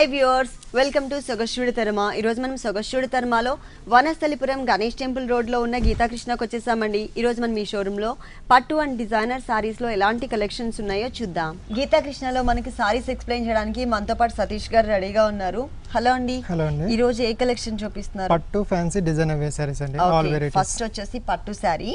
Hey viewers, welcome to Sogashudi Tharma. ఈ రోజు మనం సొగస్యుడి తర్మాలో వనస్థలిపురం గణేష్ టెంపుల్ రోడ్ లో ఉన్న గీతా కృష్ణకి వచ్చేసామండి. ఈ రోజు మనం ఈ షోరూమ్ లో పట్టు అండ్ డిజైనర్ సారీస్ లో ఎలాంటి కలెక్షన్స్ ఉన్నాయో చూద్దాం. గీతా కృష్ణలో మనకి సారీస్ ఎక్స్ప్లెయిన్ చేయడానికి మనతో పాటు సతీష్ గారు రెడీగా ఉన్నారు. హలో అండి. హలో అండి. ఈ రోజు ఏ కలెక్షన్ చూపిస్తున్నారు? పట్టు ఫ్యాన్సీ డిజైనర్ వేర్ సారీస్ అండి. All varieties. ఫస్ట్ వచ్చేసి పట్టు సారీ.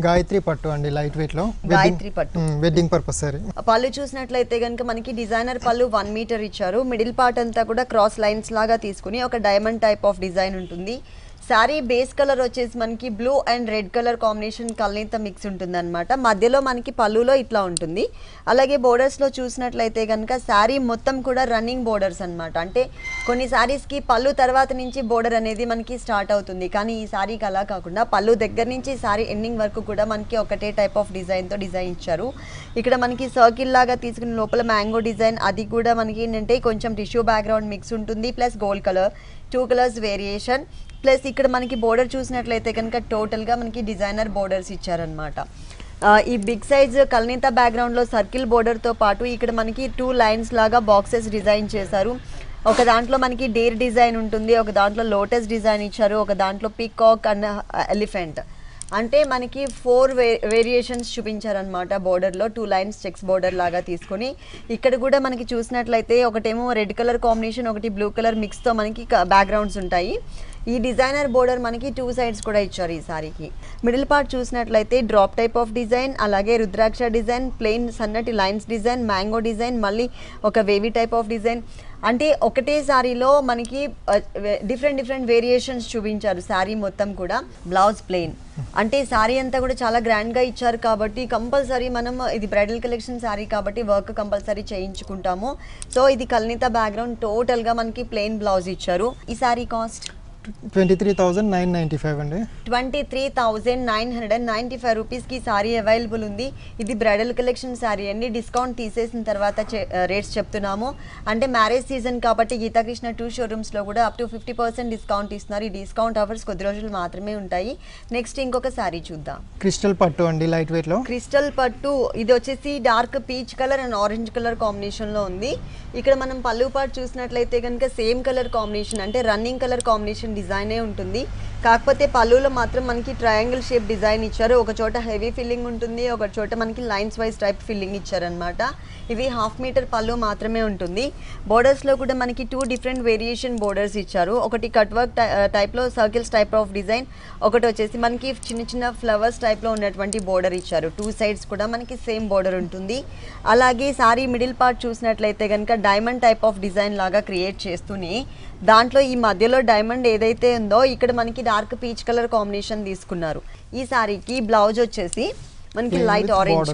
గాయత్రి పట్టు అండి, లైట్ వెయిట్ లో. గాయత్రి పట్టు. Wedding purpose sorry. పళ్ళు చూసినట్లయితే గనుక మనకి డిజైనర్ పళ్ళు 1 మీటర్ ఇచ్చారు. మిడిల్ పార్ట్ అంతా కూడా క్రాస్ లైన్స్ లాగా తీసుకుని ఒక డైమండ్ టైప్ ఆఫ్ డిజైన్ ఉంటుంది. సారీ బేస్ కలర్ వచ్చేసి మనకి blue and red colour combination కలనీత మిక్స్ ఉంటుంది అనమాట. మధ్యలో మనకి పళ్ళులో ఇట్లా ఉంటుంది. అలాగే బోర్డర్స్లో చూసినట్లయితే కనుక శారీ మొత్తం కూడా రన్నింగ్ బోర్డర్స్ అనమాట. అంటే కొన్ని శారీస్కి పళ్ళు తర్వాత నుంచి బోర్డర్ అనేది మనకి స్టార్ట్ అవుతుంది. కానీ ఈ శారీకి అలా కాకుండా పళ్ళు దగ్గర నుంచి శారీ ఎండింగ్ వరకు కూడా మనకి ఒకటే టైప్ ఆఫ్ డిజైన్తో డిజైన్ ఇచ్చారు. ఇక్కడ మనకి సర్కిల్ లాగా తీసుకుని లోపల మ్యాంగో డిజైన్, అది కూడా మనకి ఏంటంటే కొంచెం టిష్యూ బ్యాక్గ్రౌండ్ మిక్స్ ఉంటుంది. Plus gold colour, 2 colours variation. Plus ఇక్కడ మనకి బోర్డర్ చూసినట్లయితే కనుక టోటల్గా మనకి డిజైనర్ బోర్డర్స్ ఇచ్చారనమాట. ఈ బిగ్ సైజ్ కల్నీత బ్యాక్గ్రౌండ్లో సర్కిల్ బోర్డర్తో పాటు ఇక్కడ మనకి 2 లైన్స్ లాగా బాక్సెస్ డిజైన్ చేశారు. ఒక దాంట్లో మనకి డేర్ డిజైన్ ఉంటుంది, ఒక దాంట్లో లోటస్ డిజైన్ ఇచ్చారు, ఒక దాంట్లో పీకాక్ అండ్ ఎలిఫెంట్. అంటే మనకి 4 వేరియేషన్స్ చూపించారనమాట. బోర్డర్లో 2 లైన్స్ చెక్స్ బోర్డర్ లాగా తీసుకొని ఇక్కడ కూడా మనకి చూసినట్లయితే ఒకటేమో రెడ్ కలర్ కాంబినేషన్, ఒకటి బ్లూ కలర్ మిక్స్తో మనకి బ్యాక్గ్రౌండ్స్ ఉంటాయి. ఈ డిజైనర్ బోర్డర్ మనకి 2 సైడ్స్ కూడా ఇచ్చారు ఈ సారీకి. మిడిల్ పార్ట్ చూసినట్లయితే డ్రాప్ టైప్ ఆఫ్ డిజైన్, అలాగే రుద్రాక్ష డిజైన్, ప్లెయిన్ సన్నటి లైన్స్ డిజైన్, మ్యాంగో డిజైన్, మళ్ళీ ఒక వేవీ టైప్ ఆఫ్ డిజైన్. అంటే ఒకటే శారీలో మనకి డిఫరెంట్ వేరియేషన్స్ చూపించారు శారీ మొత్తం కూడా. Blouse plain. అంటే శారీ అంతా కూడా చాలా గ్రాండ్గా ఇచ్చారు కాబట్టి కంపల్సరీ మనం ఇది బ్రైడల్ కలెక్షన్ శారీ కాబట్టి వర్క్ కంపల్సరీ చేయించుకుంటాము. సో ఇది కల్నీత బ్యాక్గ్రౌండ్, టోటల్గా మనకి ప్లెయిన్ బ్లౌజ్ ఇచ్చారు. ఈ శారీ కాస్ట్ 23,995 అండి. 23,995 రూపీస్కి సారీ అవైలబుల్ ఉంది. ఇది బ్రైడల్ కలెక్షన్ సారీ అండి. డిస్కౌంట్ తీసేసిన తర్వాత రేట్స్ చెప్తున్నాము. అంటే మ్యారేజ్ సీజన్ కాబట్టి గీతాకృష్ణ 2 షోరూమ్స్లో కూడా అప్ టు 50% డిస్కౌంట్ ఇస్తున్నారు. ఈ డిస్కౌంట్ ఆఫర్స్ కొద్ది రోజులు మాత్రమే ఉంటాయి. నెక్స్ట్ ఇంకొక సారీ చూద్దాం. క్రిస్టల్ పట్టు అండి, లైట్ వెయిట్ లో. క్రిస్టల్ పట్టు. ఇది వచ్చేసి dark peach colour and orange colour కాంబినేషన్లో ఉంది. ఇక్కడ మనం పళ్ళు పాటు చూసినట్లయితే కనుక సేమ్ కలర్ కాంబినేషన్, అంటే రన్నింగ్ కలర్ కాంబినేషన్ డిజైనే ఉంటుంది. కాకపోతే పళ్ళులో మాత్రం మనకి ట్రయాంగిల్ షేప్ డిజైన్ ఇచ్చారు. ఒక చోట హెవీ ఫిల్లింగ్ ఉంటుంది, ఒక చోట మనకి లైన్స్ వైజ్ టైప్ ఫిల్లింగ్ ఇచ్చారనమాట. ఇవి 1/2 మీటర్ పళ్ళు మాత్రమే ఉంటుంది. బోర్డర్స్లో కూడా మనకి 2 డిఫరెంట్ వేరియేషన్ బోర్డర్స్ ఇచ్చారు. ఒకటి కట్ వర్క్ టైప్లో సర్కిల్స్ టైప్ ఆఫ్ డిజైన్, ఒకటి వచ్చేసి మనకి చిన్న ఫ్లవర్స్ టైప్లో ఉన్నటువంటి బోర్డర్ ఇచ్చారు. 2 సైడ్స్ కూడా మనకి సేమ్ బోర్డర్ ఉంటుంది. అలాగే సారీ మిడిల్ పార్ట్ చూసినట్లయితే కనుక డైమండ్ టైప్ ఆఫ్ డిజైన్ లాగా క్రియేట్ చేస్తూనే దాంట్లో ఈ మధ్యలో డైమండ్ ఏదైతే ఉందో ఇక్కడ మనకి డార్క్ పీచ్ కలర్ కాంబినేషన్ తీసుకున్నారు. ఈ సారీకి బ్లౌజ్ వచ్చేసి మనకి లైట్ ఆరెంజ్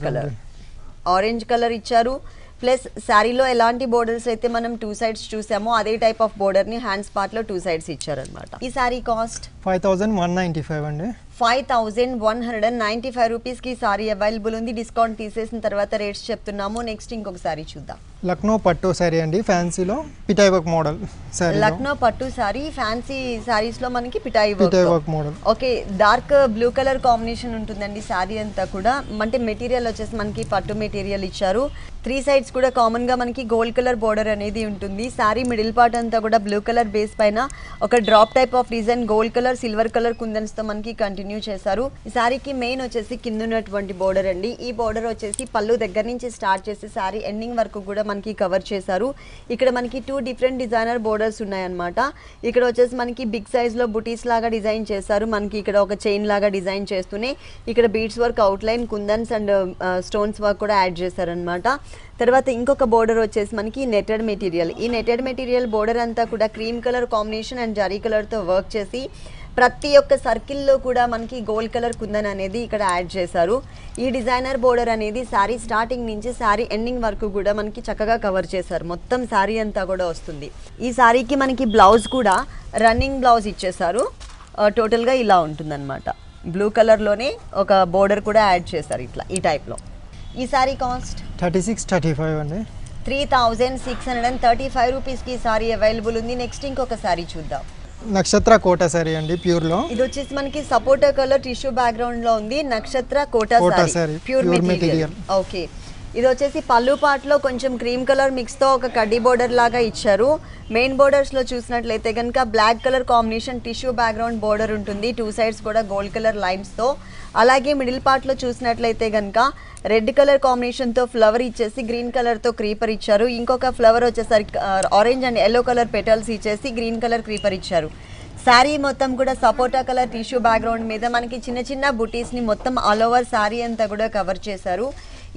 కలర్ ఇచ్చారు. ప్లస్ శారీలో ఎలాంటి బోర్డర్స్ అయితే మనం 2 సైడ్స్ చూసామో అదే టైప్ ఆఫ్ బోర్డర్ని హ్యాండ్స్ పార్ట్లో 2 సైడ్స్ ఇచ్చారనమాట. ఈ సారీ కాస్ట్ 5,195 అండి. 5,195 రూపీస్కి సారీ అవైలబుల్ ఉంది. డిస్కౌంట్ తీసేసిన తర్వాత రేట్స్ చెప్తున్నాము. నెక్స్ట్ ఇంకొక సారీ చూద్దాం. లక్నో పట్టు సారీ అండి, ఫ్యాన్సీలో పిటాయి వర్క్ మోడల్ సారీ. లక్నో పట్టు సారీ ఫ్యాన్సీ సారీస్ లో మనకి పిటాయి work model. Okay, dark blue colour combination ఉంటుందండి సారీ అంతా కూడా. అంటే మెటీరియల్ వచ్చేసి మనకి పట్టు మెటీరియల్ ఇచ్చారు. 3 సైడ్స్ కూడా కామన్ గా మనకి గోల్డ్ కలర్ బోర్డర్ అనేది ఉంటుంది. సారీ మిడిల్ పార్ట్ అంతా కూడా బ్లూ కలర్ బేస్ పైన ఒక drop type of design gold colour, silver colour kundans తో మనకి కంటిన్యూ చేశారు. ఈ సారీకి మెయిన్ వచ్చేసి కింద ఉన్నటువంటి బోర్డర్ అండి. ఈ బోర్డర్ వచ్చేసి పళ్ళు దగ్గర నుంచి స్టార్ట్ చేసి సారీ ఎండింగ్ వరకు కూడా మనకి కవర్ చేశారు. ఇక్కడ మనకి 2 డిఫరెంట్ డిజైనర్ బోర్డర్స్ ఉన్నాయన్నమాట. ఇక్కడ వచ్చేసి మనకి బిగ్ సైజ్ లో బుటీస్ లాగా డిజైన్ చేశారు. మనకి ఇక్కడ ఒక చైన్ లాగా డిజైన్ చేస్తూనే ఇక్కడ beads work, out line, kundans and stones work కూడా యాడ్ చేశారనమాట. తర్వాత ఇంకొక బోర్డర్ వచ్చేసి మనకి నెటెడ్ మెటీరియల్. ఈ నెటెడ్ మెటీరియల్ బోర్డర్ అంతా కూడా cream colour combination and zari కలర్తో వర్క్ చేసి ప్రతి ఒక్క సర్కిల్లో కూడా మనకి గోల్డ్ కలర్ కుందన్ అనేది ఇక్కడ యాడ్ చేశారు. ఈ డిజైనర్ బోర్డర్ అనేది శారీ స్టార్టింగ్ నుంచి శారీ ఎండింగ్ వరకు కూడా మనకి చక్కగా కవర్ చేశారు. మొత్తం శారీ అంతా కూడా వస్తుంది. ఈ శారీకి మనకి బ్లౌజ్ కూడా రన్నింగ్ బ్లౌజ్ ఇచ్చేసారు. టోటల్గా ఇలా ఉంటుందన్నమాట. బ్లూ కలర్లోనే ఒక బోర్డర్ కూడా యాడ్ చేశారు ఇట్లా ఈ టైప్లో. ఈ సారీ కాస్ట్ 3635 అండి. 3,635 రూపీస్కి సారీ అవైలబుల్ ఉంది. నెక్స్ట్ ఇంకొక సారీ చూద్దాం. నక్షత్ర కోట సారీ అండి, ప్యూర్ లో. ఇది వచ్చేసి మనకి సపోటా కలర్ టిష్యూ బ్యాక్గ్రౌండ్ లో ఉంది. నక్షత్ర Kota sari, pure material. Okay, ఇది వచ్చేసి పళ్ళు పాటలో కొంచెం క్రీమ్ కలర్ మిక్స్తో ఒక కడ్డీ బోర్డర్ లాగా ఇచ్చారు. మెయిన్ బోర్డర్స్లో చూసినట్లయితే కనుక black colour combination tissue background border ఉంటుంది. 2 సైడ్స్ కూడా గోల్డ్ కలర్ లైన్స్తో. అలాగే మిడిల్ పార్ట్లో చూసినట్లయితే కనుక రెడ్ కలర్ కాంబినేషన్తో ఫ్లవర్ ఇచ్చేసి గ్రీన్ కలర్తో క్రీపర్ ఇచ్చారు. ఇంకొక ఫ్లవర్ వచ్చేసరికి orange and yellow colour petals ఇచ్చేసి గ్రీన్ కలర్ క్రీపర్ ఇచ్చారు. శారీ మొత్తం కూడా సపోటా కలర్ టిష్యూ బ్యాక్గ్రౌండ్ మీద మనకి చిన్న చిన్న బుటీస్ని మొత్తం ఆల్ ఓవర్ శారీ అంతా కూడా కవర్ చేశారు.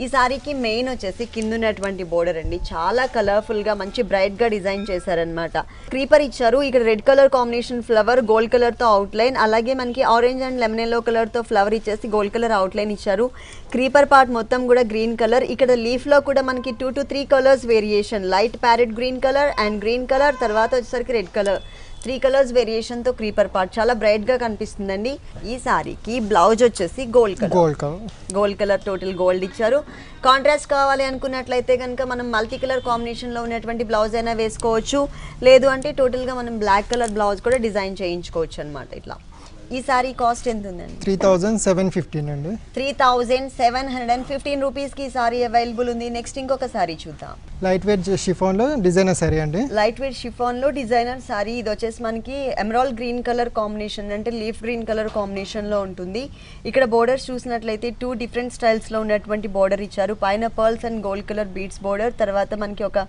ఈ శారీకి మెయిన్ వచ్చేసి కింద ఉన్నటువంటి బోర్డర్ అండి, చాలా కలర్ఫుల్గా మంచి బ్రైట్గా డిజైన్ చేశారనమాట. క్రీపర్ ఇచ్చారు. ఇక్కడ red colour combination flower gold కలర్తో అవుట్లైన్, అలాగే మనకి ఆరెంజ్ అండ్ లెమన్ ఎల్లో కలర్తో ఫ్లవర్ ఇచ్చేసి గోల్డ్ కలర్ అవుట్లైన్ ఇచ్చారు. క్రీపర్ పార్ట్ మొత్తం కూడా గ్రీన్ కలర్. ఇక్కడ లీఫ్లో కూడా మనకి 2 to 3 colours variation, light parrot green colour and green colour, తర్వాత వచ్చేసరికి రెడ్ కలర్, 3 కలర్స్ వేరియేషన్తో క్రీపర్ పార్ట్ చాలా బ్రైట్గా కనిపిస్తుందండి. ఈ సారీకి బ్లౌజ్ వచ్చేసి గోల్డ్ కలర్ టోటల్ గోల్డ్ ఇచ్చారు. కాంట్రాస్ట్ కావాలి అనుకున్నట్లయితే కనుక మనం మల్టీ కలర్ కాంబినేషన్లో ఉన్నటువంటి బ్లౌజ్ అయినా వేసుకోవచ్చు, లేదు అంటే టోటల్గా మనం బ్లాక్ కలర్ బ్లౌజ్ కూడా డిజైన్ చేయించుకోవచ్చు అనమాట. ఇట్లా ఈ సారీ కాస్ట్ ఎంత ఉందండి? 3715 అండి. 3715 రూపీస్కి ఈ సారీ అవైలబుల్ ఉంది. నెక్స్ట్ ఇంకొక సారీ చూద్దాం. లైట్ వెయిట్ షిఫాన్లో డిజైనర్ సారీ అండి. లైట్ వెయిట్ షిఫాన్లో డిజైనర్ సారీ. ఇది వచ్చేసి మనకి ఎమరాల్డ్ గ్రీన్ కలర్ కాంబినేషన్, అంటే లీఫ్ గ్రీన్ కలర్ కాంబినేషన్లో ఉంటుంది. ఇక్కడ బోర్డర్స్ చూసినట్లయితే 2 డిఫరెంట్ స్టైల్స్లో ఉన్నటువంటి బోర్డర్ ఇచ్చారు. పైన pearls and gold colour beads border, తర్వాత మనకి ఒక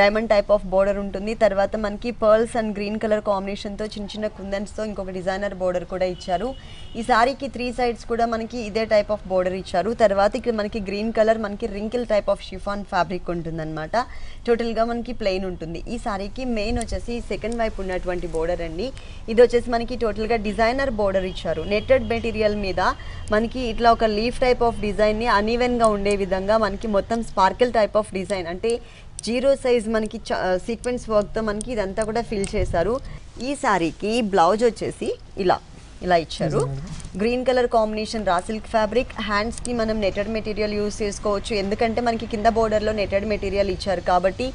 డైమండ్ టైప్ ఆఫ్ బోర్డర్ ఉంటుంది. తర్వాత మనకి పర్ల్స్ అండ్ గ్రీన్ కలర్ కాంబినేషన్తో చిన్న చిన్న కుందన్స్తో ఇంకొక డిజైనర్ బోర్డర్ కూడా ఇచ్చారు. ఈ సారీకి 3 సైడ్స్ కూడా మనకి ఇదే టైప్ ఆఫ్ బోర్డర్ ఇచ్చారు. తర్వాత ఇక్కడ మనకి గ్రీన్ కలర్ మనకి wrinkle type of chiffon fabric ఉంటుందన్నమాట. టోటల్గా మనకి ప్లెయిన్ ఉంటుంది. ఈ సారీకి మెయిన్ వచ్చేసి సెకండ్ వైపు ఉన్నటువంటి బోర్డర్ అండి. ఇది వచ్చేసి మనకి టోటల్గా డిజైనర్ బోర్డర్ ఇచ్చారు. నెట్టెడ్ మెటీరియల్ మీద మనకి ఇట్లా ఒక లీఫ్ టైప్ ఆఫ్ డిజైన్ని అన్ఈవెన్గా ఉండే విధంగా మనకి మొత్తం స్పార్కిల్ టైప్ ఆఫ్ డిజైన్, అంటే 0 సైజ్ మనకి సీక్వెన్స్ వర్క్తో మనకి ఇదంతా కూడా ఫిల్ చేశారు. ఈ సారీకి బ్లౌజ్ వచ్చేసి ఇలా ఇచ్చారు. Green colour combination raw silk fabric. హ్యాండ్స్కి మనం నెటెడ్ మెటీరియల్ యూస్ చేసుకోవచ్చు, ఎందుకంటే మనకి కింద బోర్డర్లో నెటెడ్ మెటీరియల్ ఇచ్చారు కాబట్టి.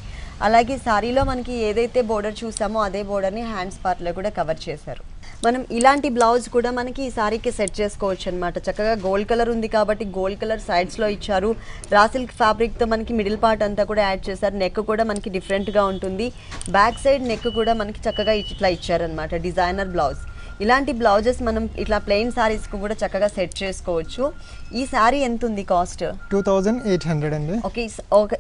అలాగే సారీలో మనకి ఏదైతే బోర్డర్ చూసామో అదే బోర్డర్ని హ్యాండ్స్ పార్ట్లో కూడా కవర్ చేశారు. మనం ఇలాంటి బ్లౌజ్ కూడా మనకి ఈ సారీకి సెట్ చేసుకోవచ్చు అనమాట. చక్కగా గోల్డ్ కలర్ ఉంది కాబట్టి గోల్డ్ కలర్ సైడ్స్లో ఇచ్చారు. రా సిల్క్ ఫ్యాబ్రిక్తో మనకి మిడిల్ పార్ట్ అంతా కూడా యాడ్ చేశారు. నెక్ కూడా మనకి డిఫరెంట్గా ఉంటుంది. బ్యాక్ సైడ్ నెక్ కూడా మనకి చక్కగా ఇట్లా ఇచ్చారనమాట డిజైనర్ బ్లౌజ్. ఇలాంటి బ్లౌజెస్ మనం ఇట్లా ప్లెయిన్ సారీస్కి కూడా చక్కగా సెట్ చేసుకోవచ్చు. ఈ సారీ ఎంత ఉంది కాస్ట్? 2800 అండి. ఓకే,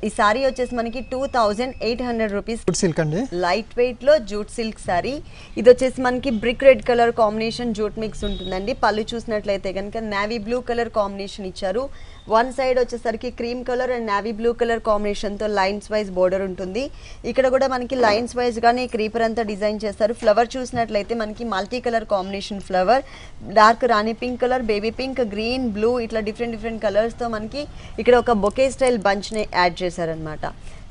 ఈ సారీ వచ్చేసి మనకి 2800 రూపీస్. జూట్ సిల్క్ అండి, లైట్ వెయిట్లో జూట్ సిల్క్ సారీ. ఇది వచ్చేసి మనకి brick red colour combination jute mix ఉంటుందండి. పళ్ళు చూసినట్లయితే కనుక నేవీ బ్లూ కలర్ కాంబినేషన్ ఇచ్చారు. 1 సైడ్ వచ్చేసరికి cream colour and navy blue colour కాంబినేషన్తో లైన్స్ వైజ్ బోర్డర్ ఉంటుంది. ఇక్కడ కూడా మనకి లైన్స్ వైజ్గానే క్రీపర్ అంతా డిజైన్ చేస్తారు. ఫ్లవర్ చూసినట్లయితే మనకి multi colour combination flower, dark rani pink colour, baby pink, green, blue, ఇట్లా డిఫరెంట్ కలర్స్తో మనకి ఇక్కడ ఒక బొకే స్టైల్ బంచ్ని యాడ్ చేశారనమాట.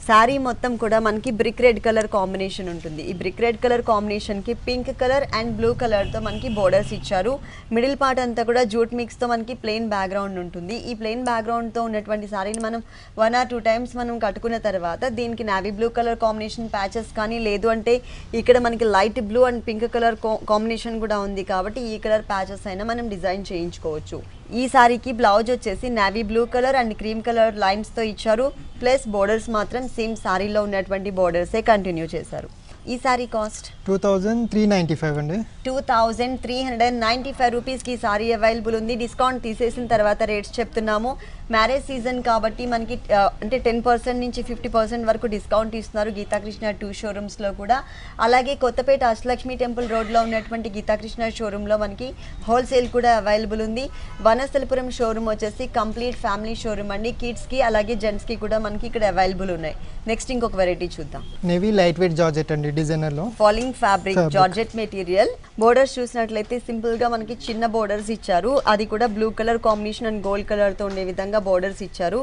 శారీ మొత్తం కూడా మనకి బ్రిక్ రెడ్ కలర్ కాంబినేషన్ ఉంటుంది. ఈ బ్రిక్ రెడ్ కలర్ కాంబినేషన్కి పింక్ కలర్ అండ్ బ్లూ కలర్తో మనకి బోర్డర్స్ ఇచ్చారు. మిడిల్ పార్ట్ అంతా కూడా జూట్ మిక్స్తో మనకి ప్లెయిన్ బ్యాక్గ్రౌండ్ ఉంటుంది. ఈ ప్లెయిన్ బ్యాక్గ్రౌండ్తో ఉన్నటువంటి శారీని మనం 1 or 2 టైమ్స్ మనం కట్టుకున్న తర్వాత దీనికి navy blue colour combination patches కానీ, లేదు అంటే ఇక్కడ మనకి light blue and pink colour combination కూడా ఉంది కాబట్టి ఈ కలర్ ప్యాచెస్ అయినా మనం డిజైన్ చేయించుకోవచ్చు. ఈ సారీకి బ్లౌజ్ వచ్చేసి navy blue colour and cream colour లైన్స్తో ఇచ్చారు. ప్లస్ బోర్డర్స్ మాత్రం సేమ్ సారీలో ఉన్నటువంటి బోర్డర్సే కంటిన్యూ చేశారు. ఈ సారీ కాస్ట్ 2395 అండి. 2395 రూపీస్కి ఈ సారీ అవైలబుల్ ఉంది. డిస్కౌంట్ తీసేసిన తర్వాత రేట్స్ చెప్తున్నాము. మ్యారేజ్ సీజన్ కాబట్టి మనకి అంటే 10% నుంచి 50% వరకు డిస్కౌంట్ ఇస్తున్నారు గీతాకృష్ణ 2 షోరూమ్స్లో కూడా. అలాగే కొత్తపేట అష్టలక్ష్మి టెంపుల్ రోడ్లో ఉన్నటువంటి గీతాకృష్ణ షోరూంలో మనకి హోల్సేల్ కూడా అవైలబుల్ ఉంది. వనస్థలిపురం షోరూమ్ వచ్చేసి కంప్లీట్ ఫ్యామిలీ షోరూమ్ అండి. కిడ్స్కి అలాగే జెంట్స్కి కూడా మనకి ఇక్కడ అవైలబుల్ ఉన్నాయి. నెక్స్ట్ ఇంకొక వెరైటీ చూద్దాం. నేవీ లైట్ వెయిట్ జార్జెట్ అండి, డిజైనర్లో falling fabric georgette material. Borders చూసినట్లయితే సింపుల్గా మనకి చిన్న బోర్డర్స్ ఇచ్చారు. అది కూడా blue colour combination and gold కలర్తో ఉండే విధంగా బోర్డర్స్ ఇచ్చారు.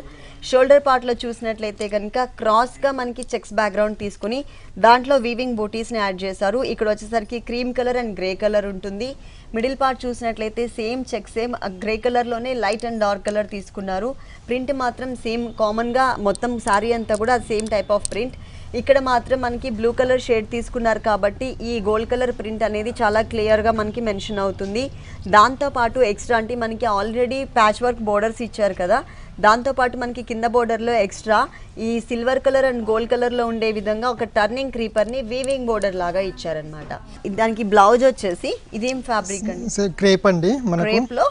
షోల్డర్ పార్ట్లో చూసినట్లయితే కనుక క్రాస్గా మనకి చెక్స్ బ్యాక్గ్రౌండ్ తీసుకుని దాంట్లో వీవింగ్ బూటీస్ని యాడ్ చేశారు. ఇక్కడ వచ్చేసరికి cream colour and grey colour ఉంటుంది. మిడిల్ పార్ట్ చూసినట్లయితే సేమ్ చెక్ సేమ్ గ్రే కలర్లోనే లైట్ అండ్ డార్క్ కలర్ తీసుకున్నారు. ప్రింట్ మాత్రం సేమ్ కామన్గా మొత్తం శారీ అంతా కూడా సేమ్ టైప్ ఆఫ్ ప్రింట్. ఇక్కడ మాత్రం మనకి బ్లూ కలర్ షేడ్ తీసుకున్నారు కాబట్టి ఈ గోల్డ్ కలర్ ప్రింట్ అనేది చాలా క్లియర్గా మనకి మెన్షన్ అవుతుంది. దాంతోపాటు ఎక్స్ట్రా అంటే మనకి ఆల్రెడీ ప్యాచ్ వర్క్ బోర్డర్స్ ఇచ్చారు కదా, దాంతోపాటు మనకి కింద బోర్డర్లో ఎక్స్ట్రా ఈ సిల్వర్ కలర్ అండ్ గోల్డ్ కలర్లో ఉండే విధంగా ఒక టర్నింగ్ క్రీపర్ని వీవింగ్ బోర్డర్ లాగా ఇచ్చారనమాట. దానికి బ్లౌజ్ వచ్చేసి ఇదేం ఫ్యాబ్రిక్ అండి? క్రేప్ అండి. క్రేప్ లో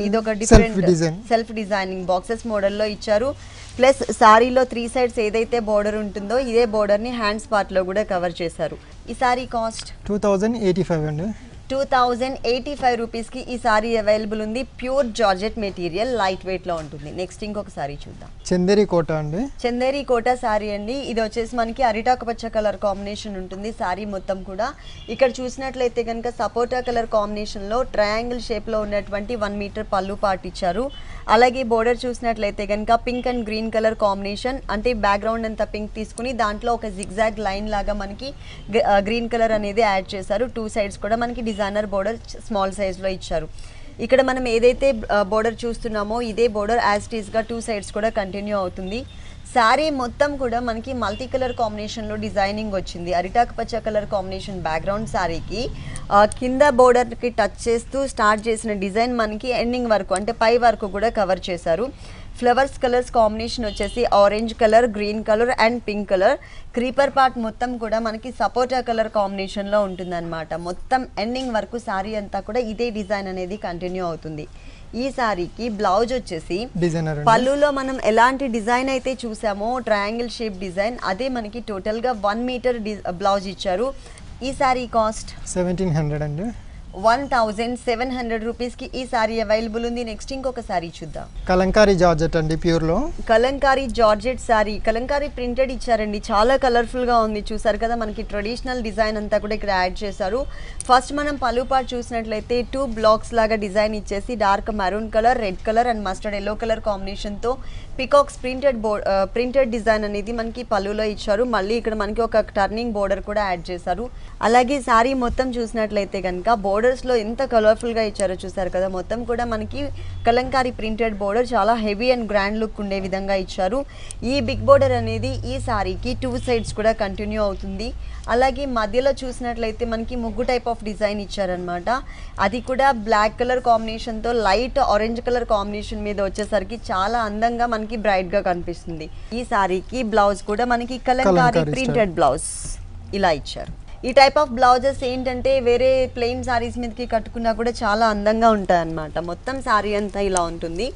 ఇదొక డిఫరెంట్ సెల్ఫ్ డిజైనింగ్ బాక్సెస్ మోడల్లో ఇచ్చారు. ప్లస్ సారీలో 3 సైడ్స్ ఏదైతే బోర్డర్ ఉంటుందో ఇదే బోర్డర్ని హ్యాండ్స్ పార్ట్లో కూడా కవర్ చేశారు. ఈ సారీ కాస్ట్ 2085 అండి. 2085 రూపీస్కి ఈ సారీ అవైలబుల్ ఉంది. ప్యూర్ జార్జెట్ మెటీరియల్, లైట్ వెయిట్లో ఉంటుంది. నెక్స్ట్ ఇంకొక సారీ చూద్దాం. చందేరి కోట అండి. చందేరి కోట సారీ అండి. ఇది వచ్చేసి మనకి అరిటాకు పచ్చ కలర్ కాంబినేషన్ ఉంటుంది సారీ మొత్తం కూడా. ఇక్కడ చూసినట్లయితే కనుక సపోటా కలర్ కాంబినేషన్లో ట్రయాంగిల్ షేప్లో ఉన్నటువంటి 1 మీటర్ పళ్ళు పార్ట్ ఇచ్చారు. అలాగే బోర్డర్ చూసినట్లయితే కనుక pink and green colour combination, అంటే బ్యాక్గ్రౌండ్ అంతా పింక్ తీసుకుని దాంట్లో ఒక జిగ్జాగ్ లైన్ లాగా మనకి గ్రీన్ కలర్ అనేది యాడ్ చేశారు. 2 సైడ్స్ కూడా మనకి డిజైనర్ బోర్డర్ స్మాల్ సైజ్లో ఇచ్చారు. ఇక్కడ మనం ఏదైతే బోర్డర్ చూస్తున్నామో ఇదే బోర్డర్ యాజ్ ఇట్ ఈస్గా 2 సైడ్స్ కూడా కంటిన్యూ అవుతుంది. శారీ మొత్తం కూడా మనకి మల్టీ కలర్ కాంబినేషన్లో డిజైనింగ్ వచ్చింది. అరిటాకు పచ్చ కలర్ కాంబినేషన్ బ్యాక్గ్రౌండ్ శారీకి కింద బోర్డర్కి టచ్ చేస్తూ స్టార్ట్ చేసిన డిజైన్ మనకి ఎండింగ్ వరకు అంటే పై వరకు కూడా కవర్ చేశారు. ఫ్లవర్స్ కలర్స్ కాంబినేషన్ వచ్చేసి orange colour, green colour and pink colour. Creeper part మొత్తం కూడా మనకి సపోటా కలర్ కాంబినేషన్లో ఉంటుందన్నమాట. మొత్తం ఎండింగ్ వరకు శారీ అంతా కూడా ఇదే డిజైన్ అనేది కంటిన్యూ అవుతుంది. ఈ సారీకి బ్లౌజ్ వచ్చేసి డిజైనర్ పళ్ళులో మనం ఎలాంటి డిజైన్ అయితే చూసామో ట్రయాంగిల్ షేప్ డిజైన్ అదే మనకి టోటల్గా 1 మీటర్ బ్లౌజ్ ఇచ్చారు. ఈ సారీ కాస్ట్ 1700 అండి. 1700 రూపీస్కి ఈ సారీ అవైలబుల్ ఉంది. నెక్స్ట్ ఇంకొక సారీ చూద్దాం. కలంకారీ జార్జెట్ అండి, ప్యూర్లో కలంకారీ జార్జెట్ సారీ. కలంకారీ ప్రింటెడ్ ఇచ్చారండి, చాలా కలర్ఫుల్గా ఉంది. చూసారు కదా మనకి ట్రెడిషనల్ డిజైన్ అంతా కూడా ఇక్కడ యాడ్ చేశారు. ఫస్ట్ మనం పళ్ళు పార్ట్ చూసినట్లయితే 2 బ్లాక్స్ లాగా డిజైన్ ఇచ్చేసి dark maroon colour, red colour and mustard yellow colour కాంబినేషన్తో పికాక్స్ ప్రింటెడ్ డిజైన్ అనేది మనకి పళ్ళులో ఇచ్చారు. మళ్ళీ ఇక్కడ మనకి ఒక టర్నింగ్ బోర్డర్ కూడా యాడ్ చేశారు. అలాగే సారీ మొత్తం చూసినట్లయితే కనుక బోర్డర్స్లో ఎంత కలర్ఫుల్గా ఇచ్చారో చూసారు కదా. మొత్తం కూడా మనకి కలంకారీ ప్రింటెడ్ బోర్డర్ చాలా హెవీ అండ్ గ్రాండ్ లుక్ ఉండే విధంగా ఇచ్చారు. ఈ బిగ్ బోర్డర్ అనేది ఈ సారీకి 2 సైడ్స్ కూడా కంటిన్యూ అవుతుంది. అలాగే మధ్యలో చూసినట్లయితే మనకి ముగ్గు టైప్ ఆఫ్ డిజైన్ ఇచ్చారనమాట. అది కూడా బ్లాక్ కలర్ కాంబినేషన్తో లైట్ ఆరెంజ్ కలర్ కాంబినేషన్ మీద వచ్చేసరికి చాలా అందంగా మనకి బ్రైట్గా కనిపిస్తుంది. ఈ సారీకి బ్లౌజ్ కూడా మనకి కలంకారీ ప్రింటెడ్ బ్లౌజ్ ఇలా ఇచ్చారు. ఈ టైప్ ఆఫ్ బ్లౌజెస్ ఏంటంటే వేరే ప్లెయిన్ సారీస్ మీదకి కట్టుకున్నా కూడా చాలా అందంగా ఉంటాయి అన్నమాట. మొత్తం సారీ అంతా ఇలా ఉంటుంది.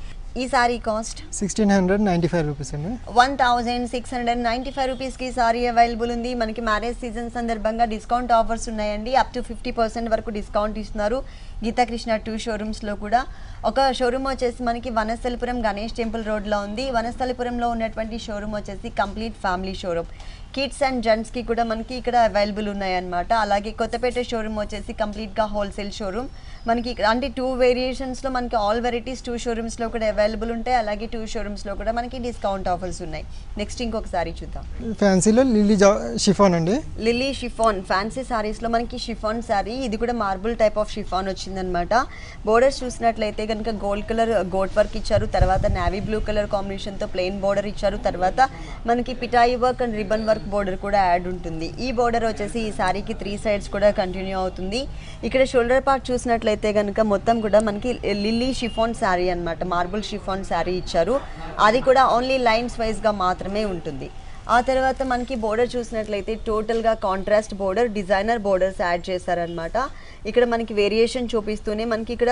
ఈ సారీ కాస్ట్ 1695 రూపీస్ అండి. 1695 రూపీస్కి సారీ అవైలబుల్ ఉంది. మనకి మ్యారేజ్ సీజన్ సందర్భంగా డిస్కౌంట్ ఆఫర్స్ ఉన్నాయండి. అప్ టు 50% వరకు డిస్కౌంట్ ఇస్తున్నారు. గీతాకృష్ణ 2 షోరూమ్స్లో కూడా. ఒక షోరూమ్ వచ్చేసి మనకి వనస్థలిపురం గణేష్ టెంపుల్ రోడ్లో ఉంది. వనస్థలిపురంలో ఉన్నటువంటి షోరూమ్ వచ్చేసి complete family showroom. Kids and జెంట్స్కి కూడా మనకి ఇక్కడ అవైలబుల్ ఉన్నాయన్నమాట. అలాగే కొత్తపేట షోరూమ్ వచ్చేసి కంప్లీట్గా హోల్సేల్ షోరూమ్. మనకి అంటే 2 వేరియేషన్స్లో మనకి ఆల్ వెరైటీస్ 2 షోరూమ్స్లో కూడా అవైలబుల్ ఉంటాయి. అలాగే 2 షోరూమ్స్లో కూడా మనకి డిస్కౌంట్ ఆఫర్స్ ఉన్నాయి. నెక్స్ట్ ఇంకొక సారీ చూద్దాం. ఫ్యాన్సీలో లిల్లీ షిఫాన్ అండి. లిల్లీ షిఫాన్ ఫ్యాన్సీ సారీస్లో మనకి షిఫాన్ సారీ. ఇది కూడా మార్బుల్ టైప్ ఆఫ్ షిఫాన్ వచ్చిందనమాట. బోర్డర్స్ చూసినట్లయితే కనుక గోల్డ్ కలర్ గోట్ వర్క్ ఇచ్చారు. తర్వాత నావీ బ్లూ కలర్ కాంబినేషన్తో ప్లెయిన్ బోర్డర్ ఇచ్చారు. తర్వాత మనకి పిటాయి work and ribbon work border కూడా యాడ్ ఉంటుంది. ఈ బోర్డర్ వచ్చేసి ఈ సారీకి 3 సైడ్స్ కూడా కంటిన్యూ అవుతుంది. ఇక్కడ షోల్డర్ పార్ట్ చూసినట్లయితే కనుక మొత్తం కూడా మనకి లిల్లీ షిఫాన్ శారీ అన్నమాట. మార్బుల్ షిఫాన్ శారీ ఇచ్చారు. అది కూడా ఓన్లీ లైన్స్ వైజ్గా మాత్రమే ఉంటుంది. ఆ తర్వాత మనకి బోర్డర్ చూసినట్లయితే టోటల్గా contrast border, designer borders add చేశారనమాట. ఇక్కడ మనకి వేరియేషన్ చూపిస్తూనే మనకి ఇక్కడ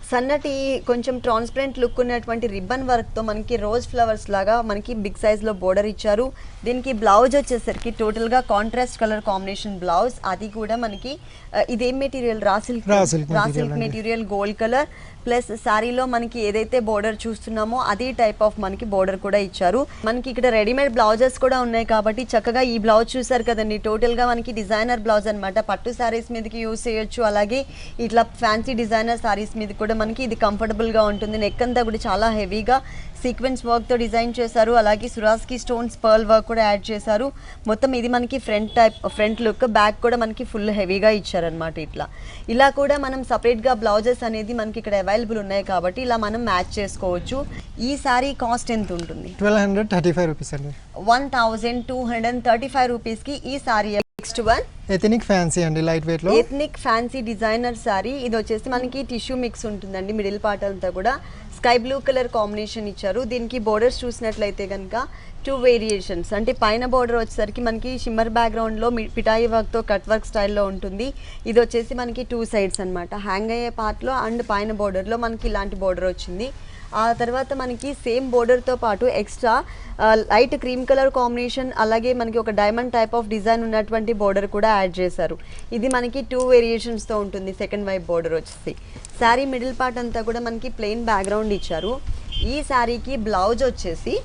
సన్నటి కొంచెం ట్రాన్స్పరెంట్ లుక్ ఉన్నటువంటి రిబ్బన్ వర్క్తో మనకి రోజ్ ఫ్లవర్స్ లాగా మనకి బిగ్ సైజ్లో బోర్డర్ ఇచ్చారు. దీనికి బ్లౌజ్ వచ్చేసరికి టోటల్గా కాంట్రాస్ట్ కలర్ కాంబినేషన్ బ్లౌజ్. అది కూడా మనకి ఇదేం material raw silk material gold colour. Plus శారీలో మనకి ఏదైతే బోర్డర్ చూస్తున్నామో అదే టైప్ ఆఫ్ మనకి బోర్డర్ కూడా ఇచ్చారు. మనకి ఇక్కడ రెడీమేడ్ బ్లౌజెస్ కూడా ఉన్నాయి కాబట్టి చక్కగా ఈ బ్లౌజ్ చూసారు కదండి. టోటల్గా మనకి డిజైనర్ బ్లౌజ్ అనమాట. పట్టు శారీస్ మీదకి యూజ్ చేయొచ్చు. అలాగే ఇట్లా ఫ్యాన్సీ డిజైనర్ శారీస్ మీద కూడా మనకి ఇది కంఫర్టబుల్గా ఉంటుంది. నెక్ అంతా కూడా చాలా హెవీగా సీక్వెన్స్ వర్క్తో డిజైన్ చేశారు. అలాగే సురాస్కి స్టోన్స్ పర్ల్ వర్క్ కూడా యాడ్ చేశారు. మొత్తం ఇది మనకి ఫ్రంట్ లుక్. బ్యాక్ కూడా మనకి ఫుల్ హెవీగా ఇచ్చారనమాట. ఇలా కూడా మనం సపరేట్గా బ్లౌజెస్ అనేది మనకి ఇక్కడ అవైలబుల్ ఉన్నాయి కాబట్టి ఇలా మనం మ్యాచ్ చేసుకోవచ్చు. ఈ సారీ కాస్ట్ ఎంత ఉంటుంది? 1235 రూపీస్ అండి. 1235 రూపీస్కి ఈ sorry. Next one ethnic fancy అండి, లైట్ వెయిట్ లో. Ethnic fancy designer sari. ఇది వచ్చేసి మనకి టిష్యూ మిక్స్ ఉంటుందండి. మిడిల్ పార్ట్ అంతా కూడా స్కై బ్లూ కలర్ కాంబినేషన్ ఇచ్చారు. దీనికి బోర్డర్స్ చూసినట్లయితే కనుక 2 వేరియేషన్స్, అంటే పైన బోర్డర్ వచ్చేసరికి మనకి షిమ్మర్ బ్యాక్గ్రౌండ్లో పిటాయి వర్క్తో కట్ వర్క్ స్టైల్లో ఉంటుంది. ఇది వచ్చేసి మనకి 2 సైడ్స్ అనమాట, హ్యాంగ్ అయ్యే పార్ట్లో అండ్ పైన బోర్డర్లో మనకి ఇలాంటి బోర్డర్ వచ్చింది. ఆ తర్వాత మనకి సేమ్ బోర్డర్తో పాటు extra light cream colour combination, అలాగే మనకి ఒక డైమండ్ టైప్ ఆఫ్ డిజైన్ ఉన్నటువంటి బోర్డర్ కూడా యాడ్ చేశారు. ఇది మనకి 2 వేరియేషన్స్తో ఉంటుంది. సెకండ్ వైపు బోర్డర్ వచ్చేసి శారీ మిడిల్ పార్ట్ అంతా కూడా మనకి ప్లెయిన్ బ్యాక్గ్రౌండ్ ఇచ్చారు. ఈ శారీకి బ్లౌజ్ వచ్చేసి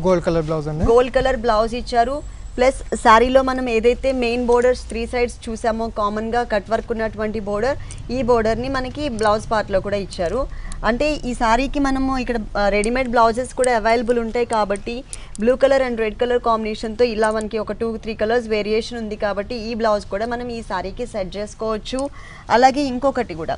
గోల్డ్ కలర్ బ్లౌజ్ అండి. గోల్డ్ కలర్ బ్లౌజ్ ఇచ్చారు. ప్లస్ శారీలో మనం ఏదైతే మెయిన్ బోర్డర్స్ 3 సైడ్స్ చూసామో కామన్గా కట్ వర్క్ ఉన్నటువంటి బోర్డర్, ఈ బోర్డర్ని మనకి బ్లౌజ్ పార్ట్లో కూడా ఇచ్చారు. అంటే ఈ శారీకి మనము ఇక్కడ రెడీమేడ్ బ్లౌజెస్ కూడా అవైలబుల్ ఉంటాయి కాబట్టి blue colour and red colour కాంబినేషన్తో ఇలా మనకి ఒక 2-3 కలర్స్ వేరియేషన్ ఉంది కాబట్టి ఈ బ్లౌజ్ కూడా మనం ఈ శారీకి సెట్ చేసుకోవచ్చు. అలాగే ఇంకొకటి కూడా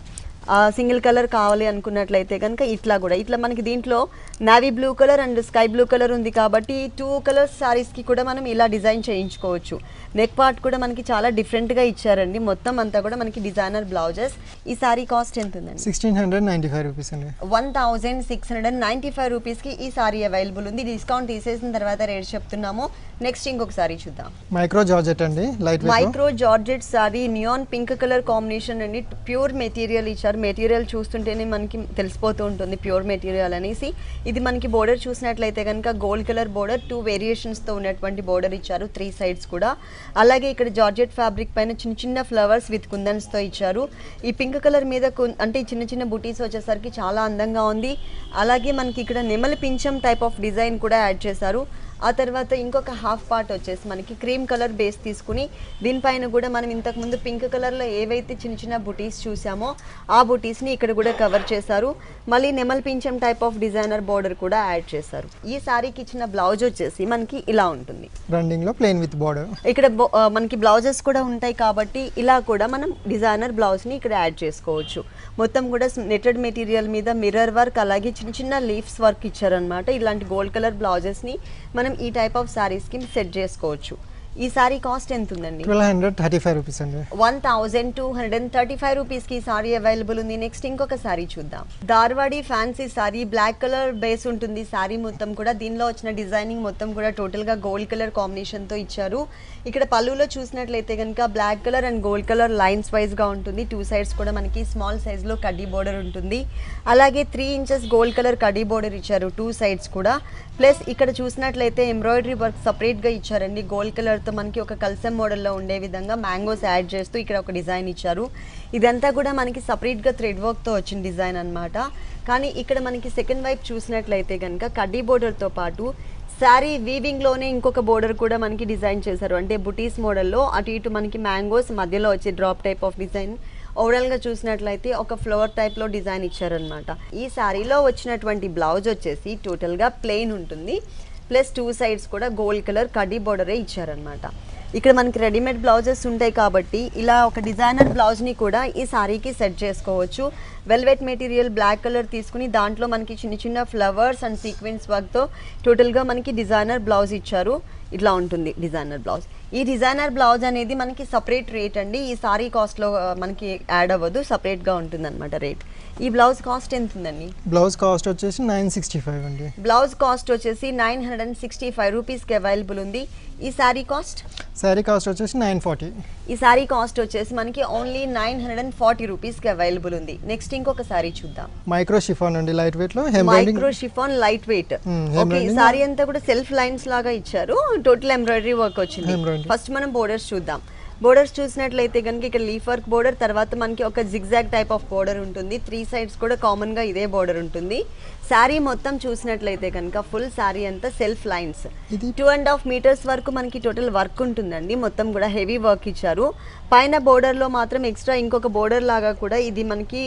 సింగిల్ కలర్ కావాలి అనుకున్నట్లయితే కనుక ఇట్లా మనకి దీంట్లో navy blue colour and sky blue colour ఉంది కాబట్టి 2 కలర్స్ శారీస్కి కూడా మనం ఇలా డిజైన్ చేయించుకోవచ్చు. నెక్ పార్ట్ కూడా మనకి చాలా డిఫరెంట్గా ఇచ్చారండి. మొత్తం అంతా కూడా మనకి డిజైనర్ బ్లౌజెస్. ఈ శారీ కాస్ట్ ఎంత ఉందండి? 1695 రూపీస్ అండి. 1695 రూపీస్కి ఈ శారీ అవైలబుల్ ఉంది. డిస్కౌంట్ తీసేసిన తర్వాత రేట్ చెప్తున్నాము. నెక్స్ట్ ఇంకొక శారీ చూద్దాం. మైక్రో జార్జెట్ అండి, light wait. Micro georgette sari, neon pink colour combination అండి. ప్యూర్ మెటీరియల్ ఇచ్చారు. మెటీరియల్ చూస్తుంటేనే మనకి తెలిసిపోతూ ఉంటుంది ప్యూర్ మెటీరియల్ అనేసి. ఇది మనకి బోర్డర్ చూసినట్లయితే కనుక గోల్డ్ కలర్ బోర్డర్, 2 వేరియేషన్స్తో ఉన్నటువంటి బోర్డర్ ఇచ్చారు 3 సైడ్స్ కూడా. అలాగే ఇక్కడ జార్జెట్ ఫ్యాబ్రిక్ పైన చిన్న చిన్న ఫ్లవర్స్ విత్ కుందన్స్తో ఇచ్చారు. ఈ పింక్ కలర్ మీద అంటే చిన్న చిన్న బుటీస్ వచ్చేసరికి చాలా అందంగా ఉంది. అలాగే మనకి ఇక్కడ నెమలి పింఛం టైప్ ఆఫ్ డిజైన్ కూడా యాడ్ చేశారు. ఆ తర్వాత ఇంకొక హాఫ్ పార్ట్ వచ్చేసి మనకి క్రీమ్ కలర్ బేస్ తీసుకుని దీనిపైన కూడా మనం ఇంతకుముందు పింక్ కలర్లో ఏవైతే చిన్న చిన్న బుటీస్ చూసామో ఆ బుటీస్ని ఇక్కడ కూడా కవర్ చేశారు. మళ్ళీ నెమల్ పింఛం టైప్ ఆఫ్ డిజైనర్ బోర్డర్ కూడా యాడ్ చేశారు. ఈ శారీకి ఇచ్చిన బ్లౌజ్ వచ్చేసి మనకి ఇలా ఉంటుంది, రన్నింగ్లో ప్లెయిన్ విత్ బోర్డర్. ఇక్కడ మనకి బ్లౌజెస్ కూడా ఉంటాయి కాబట్టి ఇలా కూడా మనం డిజైనర్ బ్లౌజ్ని ఇక్కడ యాడ్ చేసుకోవచ్చు. మొత్తం కూడా నెటెడ్ మెటీరియల్ మీద మిర్రర్ వర్క్, అలాగే చిన్న చిన్న లీఫ్స్ వర్క్ ఇచ్చారనమాట. ఇలాంటి గోల్డ్ కలర్ బ్లౌజెస్ని మనం ఈ టైప్ ఆఫ్ శారీస్కి సెట్ చేసుకోవచ్చు. ఈ సారీ కాస్ట్ ఎంత ఉందండి? 1235 రూపీస్ అండి. 1235 రూపీస్కి ఈ సారీ అవైలబుల్ ఉంది. నెక్స్ట్ ఇంకొక సారీ చూద్దాం. Dharwadi fancy sari, black colour base ఉంటుంది సారీ మొత్తం కూడా. దీనిలో వచ్చిన డిజైనింగ్ మొత్తం కూడా టోటల్గా గోల్డ్ కలర్ కాంబినేషన్తో ఇచ్చారు. ఇక్కడ పళ్ళులో చూసినట్లయితే కనుక black colour and gold colour lines వైజ్గా ఉంటుంది. 2 సైడ్స్ కూడా మనకి స్మాల్ సైజ్లో కడ్డీ బోర్డర్ ఉంటుంది. అలాగే 3 ఇంచెస్ గోల్డ్ కలర్ కడ్డీ బోర్డర్ ఇచ్చారు 2 సైడ్స్ కూడా. ప్లస్ ఇక్కడ చూసినట్లయితే ఎంబ్రాయిడరీ వర్క్ సపరేట్గా ఇచ్చారండి. గోల్డ్ కలర్తో మనకి ఒక కల్సం మోడల్లో ఉండే విధంగా మ్యాంగోస్ యాడ్ చేస్తూ ఇక్కడ ఒక డిజైన్ ఇచ్చారు. ఇదంతా కూడా మనకి సపరేట్గా థ్రెడ్ వర్క్తో వచ్చిన డిజైన్ అనమాట. కానీ ఇక్కడ మనకి సెకండ్ వైపు చూసినట్లయితే కనుక కడ్డీ బోర్డర్తో పాటు శారీ వీవింగ్లోనే ఇంకొక బోర్డర్ కూడా మనకి డిజైన్ చేశారు. అంటే బుటీస్ మోడల్లో అటు ఇటు మనకి మ్యాంగోస్ మధ్యలో వచ్చే డ్రాప్ టైప్ ఆఫ్ డిజైన్. ఓవరాల్గా చూసినట్లయితే ఒక ఫ్లవర్ టైప్లో డిజైన్ ఇచ్చారనమాట. ఈ శారీలో వచ్చినటువంటి బ్లౌజ్ వచ్చేసి టోటల్గా ప్లెయిన్ ఉంటుంది. ప్లస్ 2 సైడ్స్ కూడా గోల్డ్ కలర్ కడ్డీ బోర్డరే ఇచ్చారనమాట. ఇక్కడ మనకి రెడీమేడ్ బ్లౌజెస్ ఉంటాయి కాబట్టి ఇలా ఒక డిజైనర్ బ్లౌజ్ని కూడా ఈ శారీకి సెట్ చేసుకోవచ్చు. వెల్వెట్ మెటీరియల్ బ్లాక్ కలర్ తీసుకుని దాంట్లో మనకి చిన్న చిన్న ఫ్లవర్స్ అండ్ సీక్వెన్స్ వర్క్తో టోటల్గా మనకి డిజైనర్ బ్లౌజ్ ఇచ్చారు. ఇట్లా ఉంటుంది డిజైనర్ బ్లౌజ్. ఈ డిజైనర్ బ్లౌజ్ అనేది మనకి సపరేట్ రేట్ అండి. ఈ సారీ కాస్ట్లో మనకి యాడ్ అవ్వదు, సపరేట్గా ఉంటుంది అనమాట రేట్. ఈ బ్లౌజ్ కాస్ట్ ఎంత ఉందండి? బ్లౌజ్ కాస్ట్ వచ్చేసి 965 అండి. బ్లౌజ్ కాస్ట్ వచ్చేసి 965 రూపీస్కి అవైలబుల్ ఉంది. ఈ శారీ కాస్ట్? శారీ కాస్ట్ వచ్చేసి 940. ఈ శారీ కాస్ట్ వచ్చేసి మనకి ఓన్లీ 940 రూపీస్కి అవైలబుల్ ఉంది. నెక్స్ట్ ఇంకొక శారీ చూద్దాం. మైక్రో షిఫాన్ అండి, లైట్ వెయిట్ లో. Micro chiffon light weight. Okay, sari అంతా కూడా సెల్ఫ్ లైన్స్ లాగా ఇచ్చారు. టోటల్ ఎంబ్రాయిడరీ వర్క్ వచ్చింది. ఫస్ట్ మనం బోర్డర్స్ చూద్దాం. బోర్డర్స్ చూసినట్లయితే కనుక ఇక్కడ లీఫ్ వర్క్ బోర్డర్, తర్వాత మనకి ఒక జిగ్జాగ్ టైప్ ఆఫ్ బోర్డర్ ఉంటుంది. 3 సైడ్స్ కూడా కామన్గా ఇదే బోర్డర్ ఉంటుంది. శారీ మొత్తం చూసినట్లయితే కనుక ఫుల్ శారీ అంతా సెల్ఫ్ లైన్స్. 2.5 మీటర్స్ వరకు మనకి టోటల్ వర్క్ ఉంటుందండి. మొత్తం కూడా హెవీ వర్క్ ఇచ్చారు. పైన బోర్డర్లో మాత్రం ఎక్స్ట్రా ఇంకొక బోర్డర్ లాగా కూడా ఇది మనకి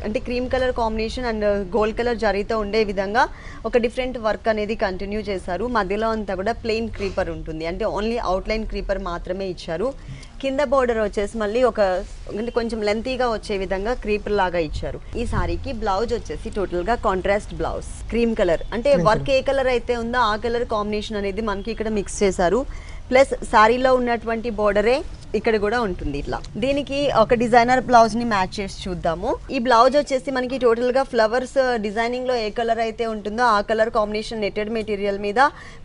అంటే cream colour combination and gold colour జరీతో ఉండే విధంగా ఒక డిఫరెంట్ వర్క్ అనేది కంటిన్యూ చేశారు. మధ్యలో అంతా కూడా ప్లెయిన్ క్రీపర్ ఉంటుంది, అంటే ఓన్లీ అవుట్లైన్ క్రీపర్ మాత్రమే ఇచ్చారు. కింద బోర్డర్ వచ్చేసి మళ్ళీ అంటే కొంచెం లెంతీగా వచ్చే విధంగా క్రీపర్ లాగా ఇచ్చారు. ఈ సారీకి బ్లౌజ్ వచ్చేసి టోటల్గా కాంట్రాస్ట్ బ్లౌజ్, క్రీమ్ కలర్, అంటే వర్క్ ఏ కలర్ అయితే ఉందో ఆ కలర్ కాంబినేషన్ అనేది మనకి ఇక్కడ మిక్స్ చేశారు. ప్లస్ సారీలో ఉన్నటువంటి బోర్డరే ఇక్కడ కూడా ఉంటుంది ఇట్లా. దీనికి ఒక డిజైనర్ బ్లౌజ్ ని మ్యాచ్ చేసి చూద్దాము. ఈ బ్లౌజ్ వచ్చేసి మనకి టోటల్ గా ఫ్లవర్స్ డిజైనింగ్ లో ఏ కలర్ అయితే ఉంటుందో ఆ కలర్ కాంబినేషన్ నెట్టెడ్ మెటీరియల్ మీద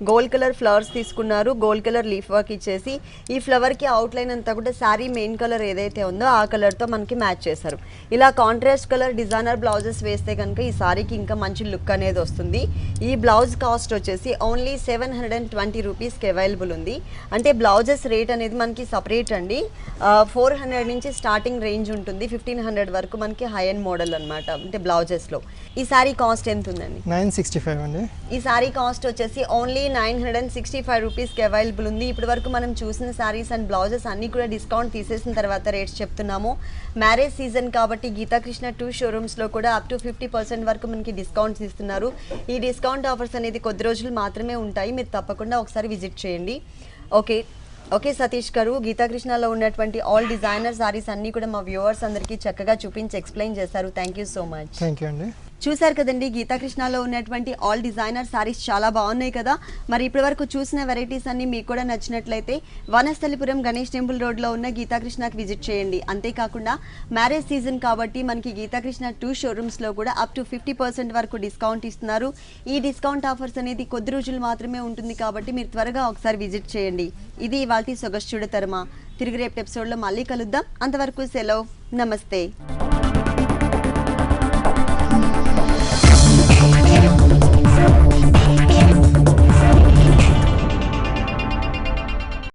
గోల్డ్ కలర్ ఫ్లవర్స్ తీసుకున్నారు. గోల్డ్ కలర్ లీఫ్ వర్క్ ఇచ్చేసి ఈ ఫ్లవర్ కి అవుట్ లైన్ అంతా కూడా శారీ మెయిన్ కలర్ ఏదైతే ఉందో ఆ కలర్ తో మనకి మ్యాచ్ చేశారు. ఇలా కాంట్రాస్ట్ కలర్ డిజైనర్ బ్లౌజెస్ వేస్తే కనుక ఈ సారీకి ఇంకా మంచి లుక్ అనేది వస్తుంది. ఈ బ్లౌజ్ కాస్ట్ వచ్చేసి ఓన్లీ 720 రూపీస్కి అవైలబుల్ ఉంది. అంటే బ్లౌజెస్ రేట్ అనేది మనకి సపరేట్ అండి. 400 నుంచి స్టార్టింగ్ రేంజ్ ఉంటుంది, 1500 వరకు మనకి హై అండ్ మోడల్ అనమాట. అంటే బ్లౌజెస్లో ఈ సారీ కాస్ట్ ఎంత ఉందండి? 965 అండి. ఈ సారీ కాస్ట్ వచ్చేసి ఓన్లీ 965 రూపీస్కి అవైలబుల్ ఉంది. ఇప్పటి వరకు మనం చూసిన సారీస్ అండ్ బ్లౌజెస్ అన్నీ కూడా డిస్కౌంట్ తీసేసిన తర్వాత రేట్స్ చెప్తున్నాము. మ్యారేజ్ సీజన్ కాబట్టి గీతాకృష్ణ 2 షోరూమ్స్లో కూడా అప్ టు 50% వరకు మనకి డిస్కౌంట్స్ ఇస్తున్నారు. ఈ డిస్కౌంట్ ఆఫర్స్ అనేది కొద్ది రోజులు మాత్రమే ఉంటాయి, మీరు తప్పకుండా ఒకసారి విజిట్ చేయండి. ఓకే సతీష్ గారు, గీతాకృష్ణలో ఉన్నటువంటి ఆల్ డిజైనర్ సారీస్ అన్నీ కూడా మా వ్యూవర్స్ అందరికీ చక్కగా చూపించి ఎక్స్ప్లెయిన్ చేశారు. Thank you so much. Thank you అండి. చూశారు కదండి, గీతాకృష్ణలో ఉన్నటువంటి ఆల్ డిజైనర్ సారీస్ చాలా బాగున్నాయి కదా. మరి ఇప్పటి వరకు చూసిన వెరైటీస్ అన్ని మీకు కూడా నచ్చినట్లయితే వనస్థలిపురం గణేష్ టెంపుల్ రోడ్లో ఉన్న గీతాకృష్ణకి విజిట్ చేయండి. అంతేకాకుండా మ్యారేజ్ సీజన్ కాబట్టి మనకి గీతాకృష్ణ 2 షోరూమ్స్లో కూడా అప్ టు 50% వరకు డిస్కౌంట్ ఇస్తున్నారు. ఈ డిస్కౌంట్ ఆఫర్స్ అనేది కొద్ది రోజులు మాత్రమే ఉంటుంది కాబట్టి మీరు త్వరగా ఒకసారి విజిట్ చేయండి. ఇది ఇవాల్టి సొగసు చూడతరమా. తిరిగి రేపు ఎపిసోడ్లో మళ్ళీ కలుద్దాం. అంతవరకు సెలవు, నమస్తే.